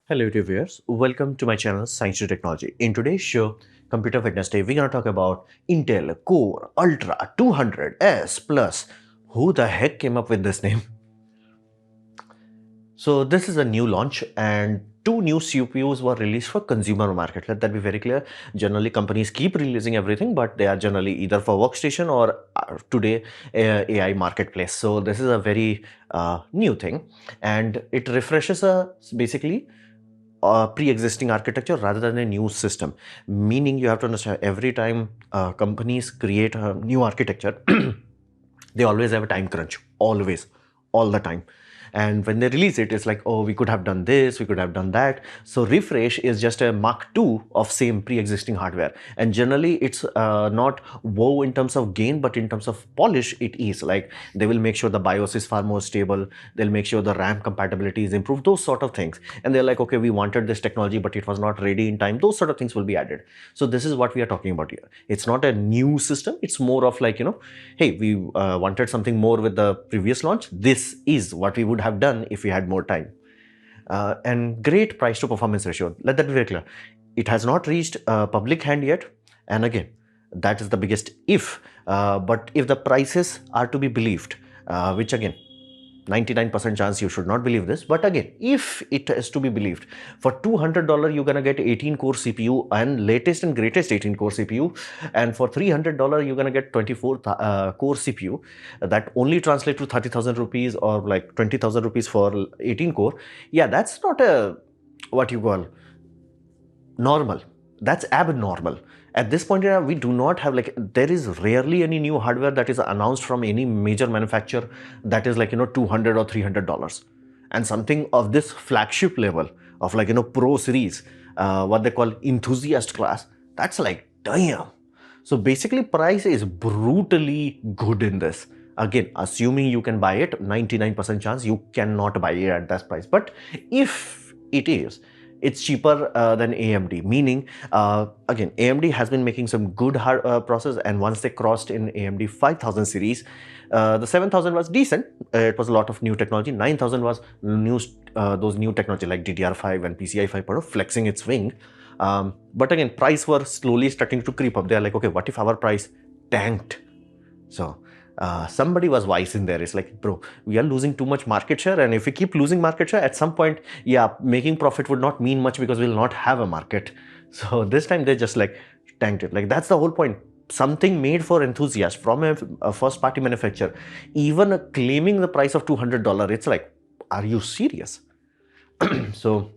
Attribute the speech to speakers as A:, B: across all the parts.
A: Hello YouTube viewers, welcome to my channel Science to Technology. In today's show, Computer Fitness Day, we're going to talk about Intel Core Ultra 200S Plus. Who the heck came up with this name? So this is a new launch and two new CPUs were released for consumer market. Let that be very clear. Generally companies keep releasing everything, but they are generally either for workstation or today AI marketplace. So this is a very new thing and it refreshes basically pre-existing architecture rather than a new system. Meaning you have to understand every time companies create a new architecture, they always have a time crunch, always, all the time. And when they release it, it's like, oh, we could have done this, we could have done that. So refresh is just a Mark II of same pre-existing hardware. And generally it's not wow in terms of gain, but in terms of polish, it is like they will make sure the BIOS is far more stable. They'll make sure the RAM compatibility is improved, those sort of things. And they're like, okay, we wanted this technology, but it was not ready in time. Those sort of things will be added. So this is what we are talking about here. It's not a new system. It's more of like, hey, we wanted something more with the previous launch. This is what we would have done if we had more time. And great price to performance ratio. Let that be very clear. It has not reached public hand yet. And again, that is the biggest if. But if the prices are to be believed, which again, 99% chance you should not believe this, but again, if it is to be believed, for $200 you're gonna get 18 core CPU and latest and greatest 18 core CPU, and for $300 you're gonna get 24 core CPU. That only translate to 30,000 rupees or like 20,000 rupees for 18 core. Yeah, that's not a what you call normal. That's abnormal. At this point in time, we do not have there is rarely any new hardware that is announced from any major manufacturer that is like, $200 or $300. And something of this flagship level of Pro series, what they call enthusiast class, that's like, damn. So basically price is brutally good in this. Again, assuming you can buy it, 99% chance you cannot buy it at that price. But if it is, it's cheaper than AMD, meaning again, AMD has been making some good process, and once they crossed in AMD 5000 series, the 7000 was decent. It was a lot of new technology. 9000 was new, those new technology like DDR5 and PCI 5.0 flexing its wing. But again, price were slowly starting to creep up. They're like, okay, what if our price tanked? So somebody was wise in there. It's like, bro, we are losing too much market share, and if we keep losing market share, at some point, yeah, making profit would not mean much because we'll not have a market. So this time they just like tanked it. Like that's the whole point. Something made for enthusiasts from a first party manufacturer, even claiming the price of $200. It's like, are you serious? So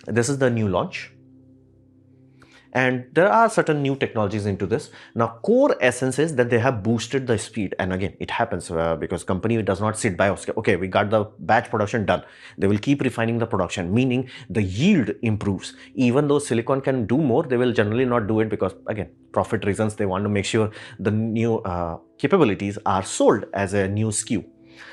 A: this is the new launch. And there are certain new technologies into this. Now, core essence is that they have boosted the speed. And again, it happens because company does not sit by, okay, we got the batch production done. They will keep refining the production, meaning the yield improves. Even though silicon can do more, they will generally not do it because, again, profit reasons. They want to make sure the new capabilities are sold as a new SKU.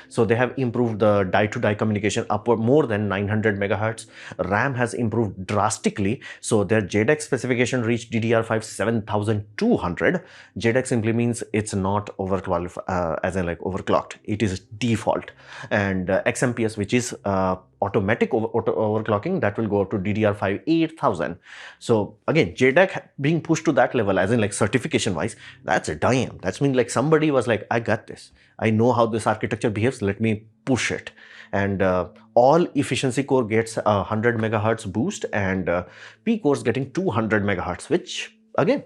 A: So they have improved the die-to-die communication upward more than 900 megahertz. RAM has improved drastically. So their JEDEC specification reached DDR5 7200. JEDEC simply means it's not overqualified, as in like overclocked. It is default. And XMPS, which is automatic overclocking, that will go up to DDR5 8000. So again, JEDEC being pushed to that level, as in like certification wise, that's a damn. That's mean like somebody was like, I got this. I know how this architecture behaves. Let me push it. And all efficiency core gets 100 megahertz boost, and P cores getting 200 megahertz, which again,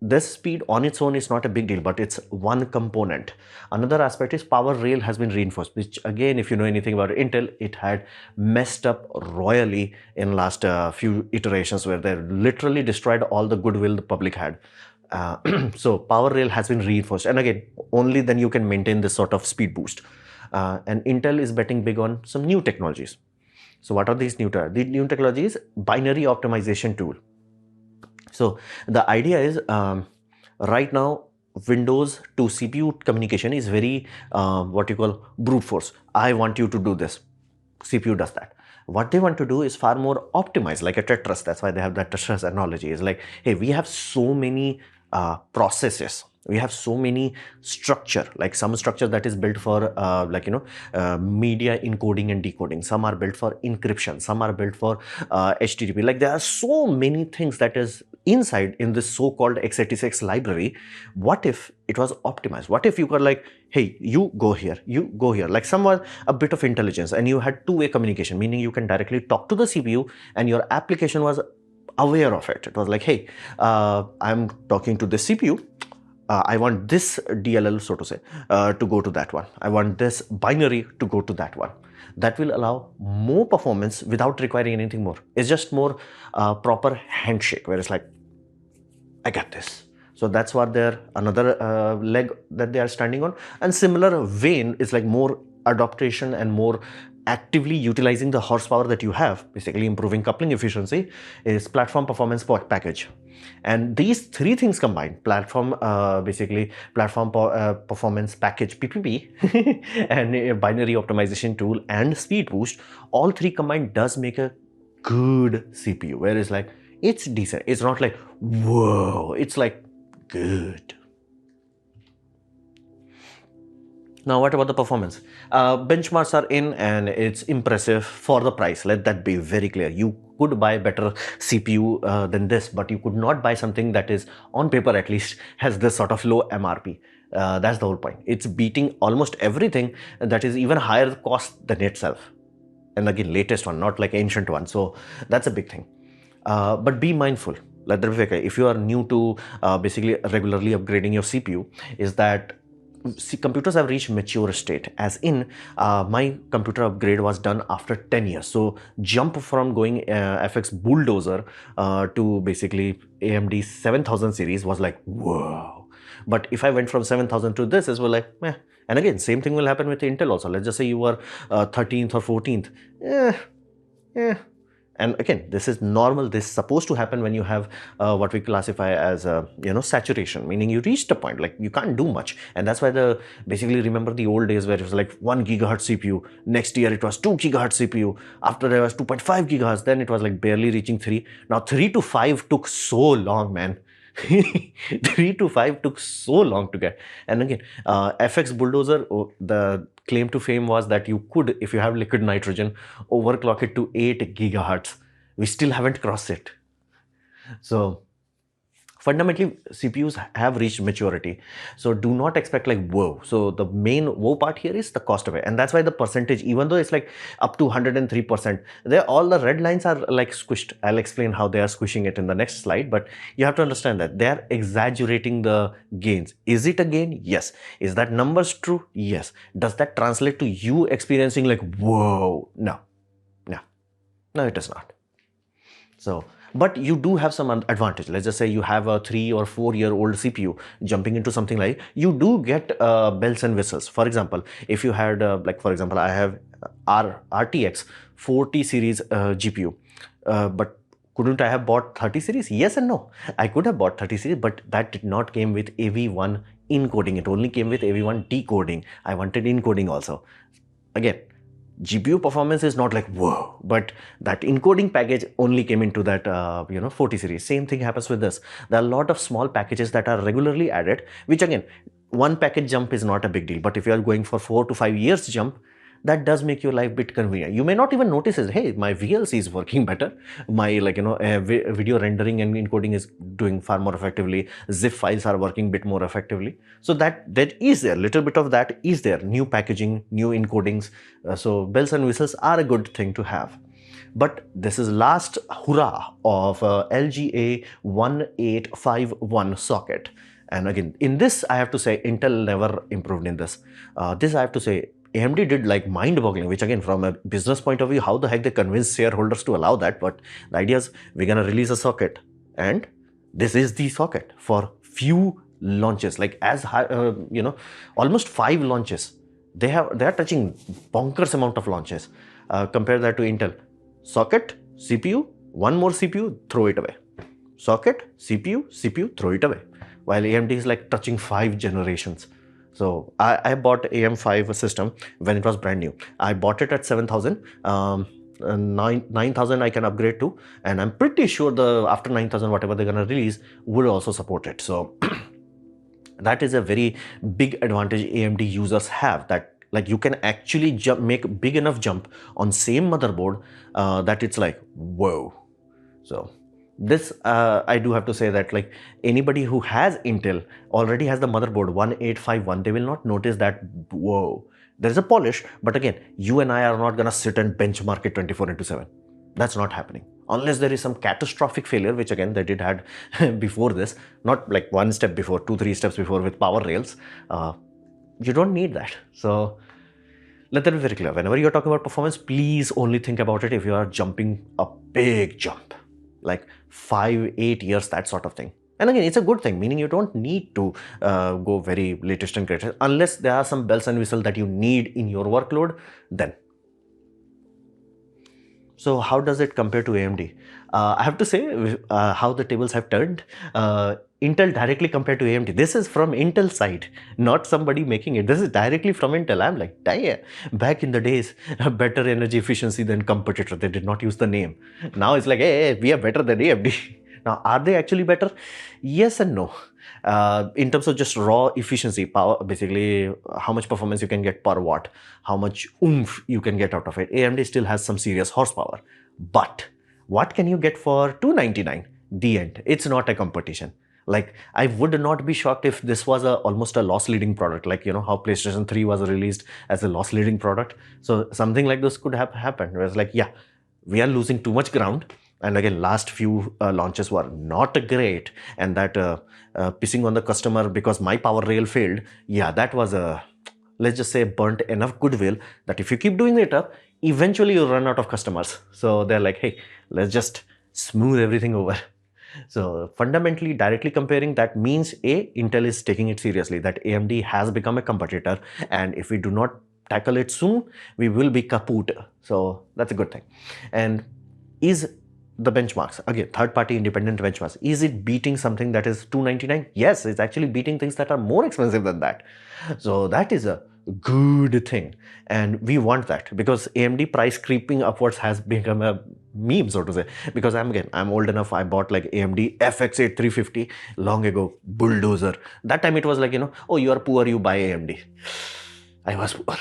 A: this speed on its own is not a big deal, but it's one component. Another aspect is power rail has been reinforced, which again, if you know anything about Intel, it had messed up royally in last few iterations where they literally destroyed all the goodwill the public had. So power rail has been reinforced, and again, only then you can maintain this sort of speed boost. And Intel is betting big on some new technologies. So what are these new technologies? The new technologies, binary optimization tool. So the idea is right now Windows to CPU communication is very what you call brute force. I want you to do this. CPU does that. What they want to do is far more optimized, like a Tetris. That's why they have that Tetris analogy. Is like, hey, we have so many processes We have so many structure, like some structure that is built for media encoding and decoding. Some are built for encryption. Some are built for HTTP. Like there are so many things that is inside in this so-called x86 library. What if it was optimized? What if you were like, hey, you go here, like somewhat a bit of intelligence, and you had two-way communication, meaning you can directly talk to the CPU and your application was aware of it. It was like, hey, I'm talking to the CPU. I want this DLL, so to say, to go to that one. I want this binary to go to that one. That will allow more performance without requiring anything more. It's just more proper handshake, where it's like, I get this. So that's what they're another leg that they are standing on. And similar vein is like more adaptation and more actively utilizing the horsepower that you have, basically improving coupling efficiency, is platform performance package. And these three things combined, platform performance package PPP and a binary optimization tool and speed boost, all three combined does make a good CPU, where it's like, it's decent. It's not like, whoa, it's like good. Now, what about the performance? Benchmarks are in and it's impressive for the price. Let that be very clear. You could buy better CPU than this, but you could not buy something that is, on paper at least, has this sort of low MRP. That's the whole point. It's beating almost everything that is even higher cost than itself. And again, latest one, not like ancient one. So that's a big thing. But be mindful. Let that be clear. If you are new to basically regularly upgrading your CPU, is that computers have reached mature state, as in my computer upgrade was done after 10 years. So jump from going FX Bulldozer to basically AMD 7000 series was like, whoa. But if I went from 7000 to this, as well, like, meh. And again, same thing will happen with Intel also. Let's just say you were 13th or 14th. And again, this is normal. This is supposed to happen when you have what we classify as saturation, meaning you reached a point, like you can't do much. And that's why basically remember the old days where it was like 1 gigahertz CPU. Next year it was 2 gigahertz CPU. After there was 2.5 gigahertz. Then it was like barely reaching 3. Now 3 to 5 took so long, man. 3 to 5 took so long to get. And again, FX Bulldozer, the claim to fame was that you could, if you have liquid nitrogen, overclock it to 8 gigahertz. We still haven't crossed it. So fundamentally, CPUs have reached maturity. So do not expect like, whoa. So the main whoa part here is the cost of it. And that's why the percentage, even though it's like up to 103%, all the red lines are like squished. I'll explain how they are squishing it in the next slide. But you have to understand that they're exaggerating the gains. Is it a gain? Yes. Is that numbers true? Yes. Does that translate to you experiencing like, whoa? No, it does not. So, but you do have some advantage. Let's just say you have a 3 or 4 year old CPU jumping into something like, you do get bells and whistles. For example, if you had for example, I have RTX 40 series GPU, but couldn't I have bought 30 series? Yes and no. I could have bought 30 series, but that did not came with AV1 encoding. It only came with AV1 decoding. I wanted encoding also. Again, GPU performance is not like, whoa, but that encoding package only came into that 40 series. Same thing happens with this. There are a lot of small packages that are regularly added, which again, one package jump is not a big deal. But if you are going for 4 to 5 years jump, that does make your life a bit convenient. You may not even notice it. Hey, my VLC is working better. My video rendering and encoding is doing far more effectively. Zip files are working a bit more effectively. So that is there. Little bit of that is there. New packaging, new encodings. So bells and whistles are a good thing to have. But this is last hurrah of LGA 1851 socket. And again, in this, I have to say, Intel never improved in this. This I have to say, AMD did like mind-boggling, which again, from a business point of view, how the heck they convinced shareholders to allow that? But the idea is, we're going to release a socket, and this is the socket for few launches, like as high, almost 5 launches. They are touching bonkers amount of launches. Compare that to Intel. Socket, CPU, one more CPU, throw it away. Socket, CPU, throw it away. While AMD is like touching 5 generations. So I bought AM5 system when it was brand new. I bought it at 7,000. 9,000 I can upgrade to, and I'm pretty sure after 9,000 whatever they're gonna release would also support it. So That is a very big advantage AMD users have, that like you can actually make big enough jump on same motherboard that it's like, whoa. So this I do have to say that like anybody who has Intel already has the motherboard 1851, they will not notice that, whoa, there is a polish, but again, you and I are not gonna sit and benchmark it 24/7. That's not happening. Unless there is some catastrophic failure, which again they did had before this, not like one step before, 2-3 steps before with power rails. You don't need that. So let that be very clear. Whenever you're talking about performance, please only think about it if you are jumping a big jump, like 5-8 years, that sort of thing. And again, it's a good thing, meaning you don't need to go very latest and greatest, unless there are some bells and whistles that you need in your workload, then. So how does it compare to AMD? I have to say how the tables have turned. Intel directly compared to AMD. This is from Intel side, not somebody making it. This is directly from Intel. I'm like, damn, back in the days, better energy efficiency than competitor. They did not use the name. Now it's like, hey, we are better than AMD. Now, are they actually better? Yes and no. In terms of just raw efficiency, power, basically how much performance you can get per watt, how much oomph you can get out of it, AMD still has some serious horsepower. But what can you get for $299? The end. It's not a competition. Like, I would not be shocked if this was almost a loss leading product, like, you know, how PlayStation 3 was released as a loss leading product. So something like this could have happened, where it's like, yeah, we are losing too much ground. And again, last few launches were not great, and that pissing on the customer because my power rail failed. Yeah, that was let's just say burnt enough goodwill that if you keep doing it up, eventually you'll run out of customers. So they're like, hey, let's just smooth everything over. So fundamentally, directly comparing, that means Intel is taking it seriously, that AMD has become a competitor, and if we do not tackle it soon, we will be kaput. So that's a good thing. And is the benchmarks, again, third-party independent benchmarks, is it beating something that is $299? Yes, it's actually beating things that are more expensive than that. So that is a good thing, and we want that, because AMD price creeping upwards has become a meme, so to say. Because I'm old enough, I bought like AMD FX8 350 long ago, bulldozer. That time it was like, you know, oh, you are poor, you buy AMD. I was poor.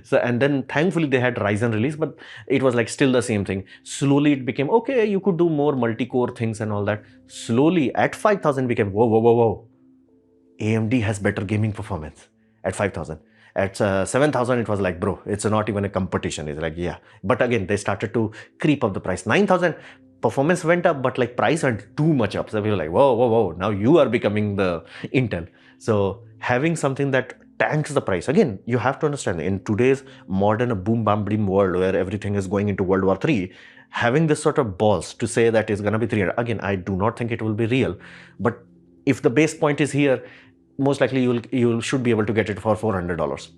A: So, and then thankfully they had Ryzen release, but it was like still the same thing. Slowly it became, okay, you could do more multi-core things and all that. Slowly at 5,000 became, whoa. AMD has better gaming performance at 5,000. At 7,000, it was like, bro, it's not even a competition. It's like, yeah. But again, they started to creep up the price. 9,000, performance went up, but like price went too much up. So we were like, whoa, now you are becoming the Intel. So having something that tanks the price. Again, you have to understand, in today's modern boom bam blim world where everything is going into World War III, having this sort of balls to say that it's going to be 300, again, I do not think it will be real. But if the base point is here, most likely you should be able to get it for $400.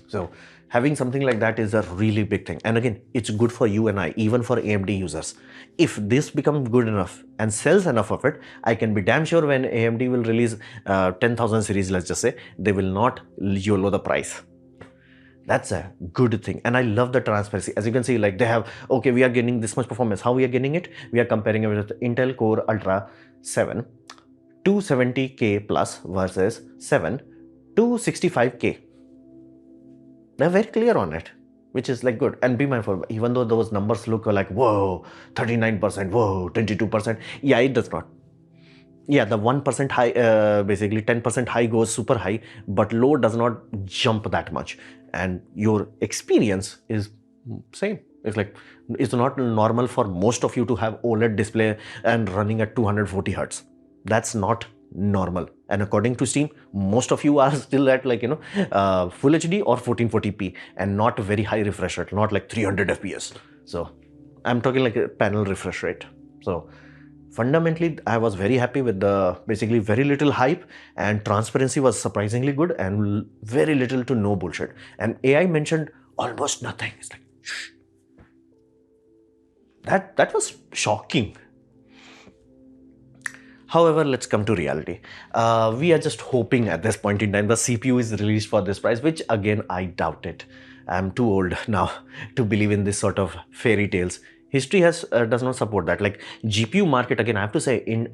A: So having something like that is a really big thing. And again, it's good for you and I, even for AMD users. If this becomes good enough and sells enough of it, I can be damn sure when AMD will release 10,000 series, let's just say, they will not YOLO the price. That's a good thing. And I love the transparency. As you can see, like they have, okay, we are getting this much performance. How we are getting it? We are comparing it with Intel Core Ultra 7, 270K plus versus 7, 265K. They're very clear on it, which is like good. And be mindful, even though those numbers look like, whoa, 39%, whoa, 22%. Yeah, it does not. Yeah, the 1% high, basically 10% high goes super high, but low does not jump that much. And your experience is same. It's like, it's not normal for most of you to have OLED display and running at 240 Hertz. That's not normal. And according to Steam, most of you are still at like, you know, Full HD or 1440p and not very high refresh rate, not like 300 FPS. So I'm talking like a panel refresh rate. So fundamentally, I was very happy with the basically very little hype, and transparency was surprisingly good and very little to no bullshit. And AI mentioned almost nothing. It's like, shh. That was shocking. However, let's come to reality. We are just hoping at this point in time the CPU is released for this price, which again, I doubt it. I'm too old now to believe in this sort of fairy tales. History has does not support that. Like GPU market, again, I have to say, in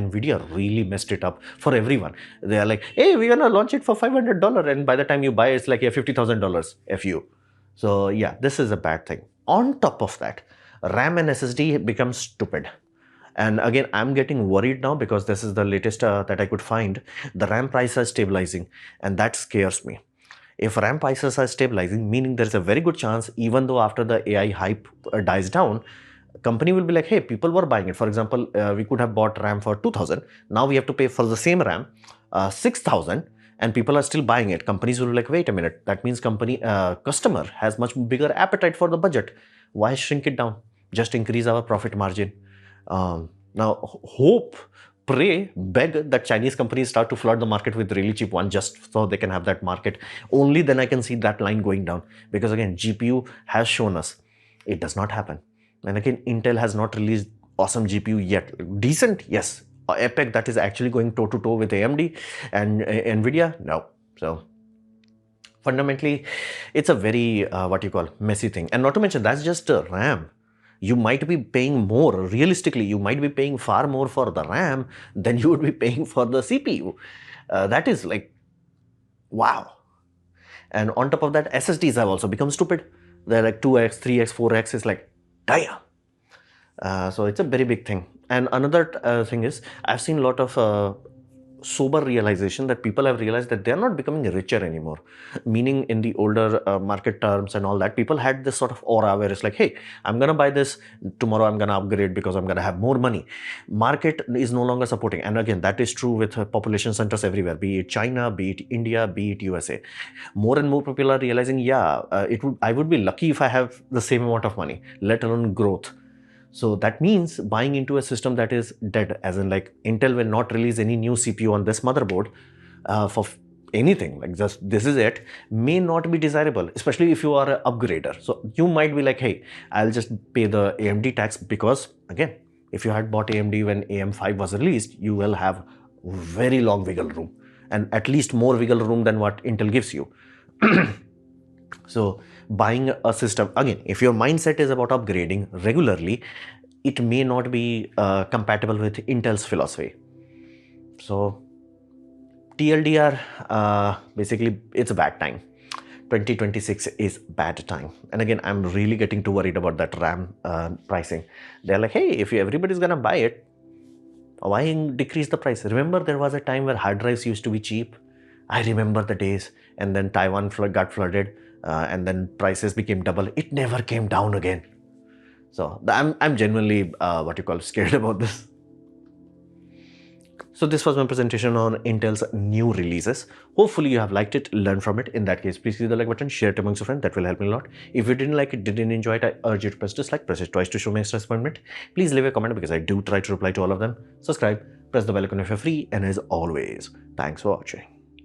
A: Nvidia really messed it up for everyone. They are like, hey, we're gonna launch it for $500, and by the time you buy, it's like, yeah, $50,000 FU. So yeah, this is a bad thing. On top of that, RAM and SSD becomes stupid. And again, I'm getting worried now because this is the latest that I could find. The RAM prices are stabilizing, and that scares me. If RAM prices are stabilizing, meaning there's a very good chance, even though after the AI hype dies down, company will be like, hey, people were buying it. For example, we could have bought RAM for 2,000. Now we have to pay for the same RAM 6,000, and people are still buying it. Companies will be like, wait a minute, that means customer has much bigger appetite for the budget. Why shrink it down? Just increase our profit margin. Now, hope, pray, beg that Chinese companies start to flood the market with really cheap one just so they can have that market. Only then I can see that line going down. Because again, GPU has shown us it does not happen. And again, Intel has not released awesome GPU yet. Decent, yes. Epic that is actually going toe to toe with AMD and Nvidia, no. So fundamentally, it's a very messy thing. And not to mention, that's just RAM. You might be paying more. Realistically, you might be paying far more for the RAM than you would be paying for the CPU. That is like, wow. And on top of that, SSDs have also become stupid. They're like 2x, 3x, 4x is like, damn. So it's a very big thing. And another thing is, I've seen a lot of sober realization that people have realized that they're not becoming richer anymore. Meaning in the older market terms and all that, people had this sort of aura where it's like, hey, I'm going to buy this, tomorrow I'm going to upgrade because I'm going to have more money. Market is no longer supporting. And again, that is true with population centers everywhere, be it China, be it India, be it USA. More and more people are realizing, yeah, I would be lucky if I have the same amount of money, let alone growth. So that means buying into a system that is dead, as in like Intel will not release any new CPU on this motherboard for anything, like just this is it, may not be desirable, especially if you are an upgrader. So you might be like, hey, I'll just pay the AMD tax because, again, if you had bought AMD when AM5 was released, you will have very long wiggle room and at least more wiggle room than what Intel gives you. So buying a system, again, if your mindset is about upgrading regularly, it may not be compatible with Intel's philosophy. So TLDR, basically, it's a bad time. 2026 is bad time. And again, I'm really getting too worried about that RAM pricing. They're like, hey, if everybody's gonna buy it, why decrease the price? Remember, there was a time where hard drives used to be cheap. I remember the days, and then Taiwan got flooded, and then prices became double. It never came down again. So I'm genuinely scared about this. So this was my presentation on Intel's new releases. Hopefully you have liked it, learned from it. In that case, please click the like button, share it amongst your friends. That will help me a lot. If you didn't like it, didn't enjoy it, I urge you to press dislike, press it twice to show my extra disappointment. Please leave a comment because I do try to reply to all of them. Subscribe, press the bell icon if you're free, and as always, thanks for watching.